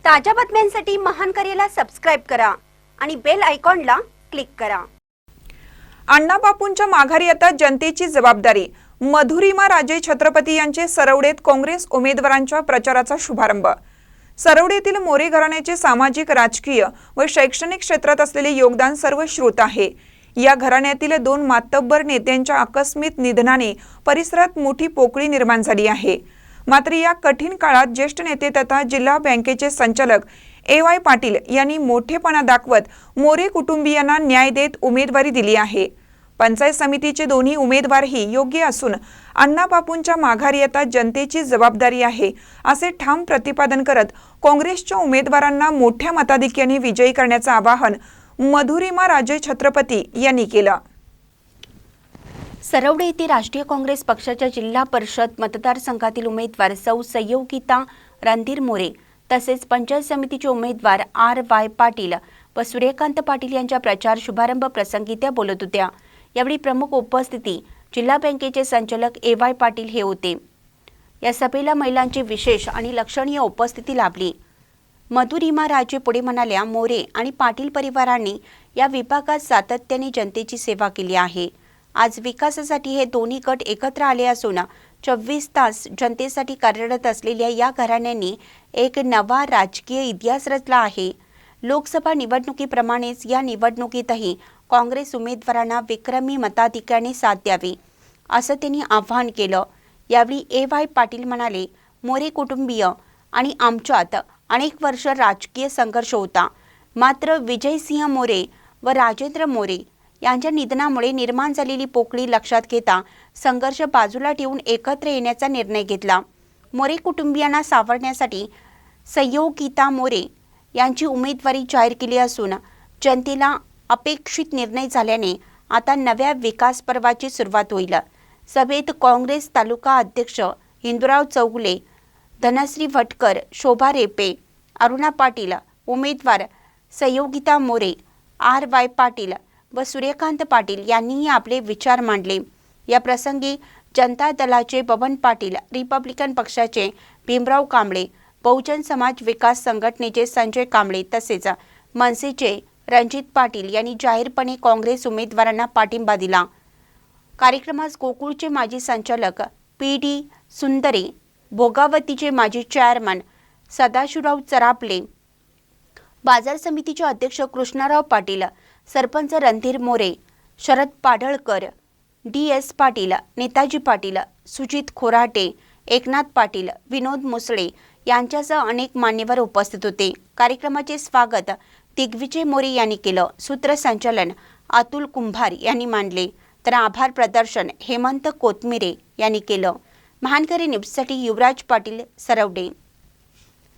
ताज्या बातम्यांसाठी महान करेला सबस्क्राइब करा आणि बेल आयकॉनला क्लिक करा। अण्णाबापूंच्या माघारी आता जनतेची जबाबदारी। मधुरिमा राजे छत्रपती यांचे सरवडेत काँग्रेस उमेदवारांच्या प्रचाराचा शुभारंभ। सरवडेतील मोरे घराण्याचे सामाजिक, राजकीय व शैक्षणिक क्षेत्रात असलेले योगदान सर्वश्रुत आहे। या घराण्यातील दोन मातब्बर नेत्यांच्या आकस्मिक निधनाने परिसरात मोठी पोकळी निर्माण झाली आहे। मात्र या कठीण काळात ज्येष्ठ नेते तथा जिल्हा बँकेचे संचालक ए.वाय. पाटील यांनी मोठेपणा दाखवत मोरे कुटुंबियांना न्याय देत उमेदवारी दिली आहे। पंचायत समितीचे दोन्ही उमेदवारही योग्य असून अण्णाबापूंच्या माघारी आता जनतेची जबाबदारी आहे असे ठाम प्रतिपादन करत काँग्रेसच्या उमेदवारांना मोठ्या मताधिक्याने विजयी करण्याचे आवाहन मधुरिमा राजे छत्रपती यांनी केलं। सरवडे येथे राष्ट्रीय काँग्रेस पक्षाच्या जिल्हा परिषद मतदारसंघातील उमेदवार सौ संयोगिता रणधीर मोरे तसेच पंचायत समितीचे उमेदवार आर.वाय. पाटील व सूर्यकांत पाटील यांच्या प्रचार शुभारंभ प्रसंगी त्या बोलत होत्या। यावेळी प्रमुख उपस्थिती जिल्हा बँकेचे संचालक ए.वाय. पाटील हे होते। या सभेला महिलांची विशेष आणि लक्षणीय उपस्थिती लाभली। मधुरिमा राजे पुढे म्हणाल्या, मोरे आणि पाटील परिवारांनी या विभागात सातत्याने जनतेची सेवा केली आहे। आज विकासासाठी हे दोन्ही गट एकत्र आले असून 24 तास जनतेसाठी कार्यरत असलेल्या या घराण्यांनी एक नवा राजकीय इतिहास रचला आहे। लोकसभा निवडणुकीप्रमाणेच या निवडणुकीतही काँग्रेस उमेदवारांना विक्रमी मताधिक्याने साथ द्यावी असं त्यांनी आवाहन केलं। यावेळी ए.वाय. पाटील म्हणाले, मोरे कुटुंबीय आणि आमच्यात अनेक वर्ष राजकीय संघर्ष होता, मात्र विजयसिंह मोरे व राजेंद्र मोरे यांच्या निधनामुळे निर्माण झालेली पोकळी लक्षात घेता संघर्ष बाजूला ठेवून एकत्र येण्याचा निर्णय घेतला। मोरे कुटुंबियांना सावरण्यासाठी संयोगिता मोरे यांची उमेदवारी जाहीर केली असून जनतेला अपेक्षित निर्णय झाल्याने आता नव्या विकास पर्वाची सुरुवात होईल। सभेत काँग्रेस तालुका अध्यक्ष हिंदुराव चौगुले, धनश्री भटकर, शोभा रेपे, अरुणा पाटील, उमेदवार संयोगिता मोरे, आर.वाय. पाटील व सूर्यकांत पाटील यांनीही आपले विचार मांडले। या प्रसंगी जनता दलाचे बबन पाटील, रिपब्लिकन पक्षाचे भीमराव कांबळे, बहुजन समाज विकास संघटनेचे संजय कांबळे तसेच मनसेचे रणजित पाटील यांनी जाहीरपणे काँग्रेस उमेदवारांना पाठिंबा दिला। कार्यक्रमास गोकुळचे माजी संचालक पी.डी. सुंदरे, भोगावतीचे माजी चेअरमन सदाशिवराव चरापले, बाजार समितीचे अध्यक्ष कृष्णराव पाटील, सरपंच रणधीर मोरे, शरद पाडळकर, डी.एस. पाटील, नेताजी पाटील, सुजित खोराटे, एकनाथ पाटील, विनोद मुसळे यांच्यासह अनेक मान्यवर उपस्थित होते। कार्यक्रमाचे स्वागत दिग्विजय मोरे यांनी केलं। सूत्रसंचालन अतुल कुंभार यांनी मांडले तर आभार प्रदर्शन हेमंत कोतमिरे यांनी केलं। महानकरी न्यूजसाठी युवराज पाटील, सरवडे।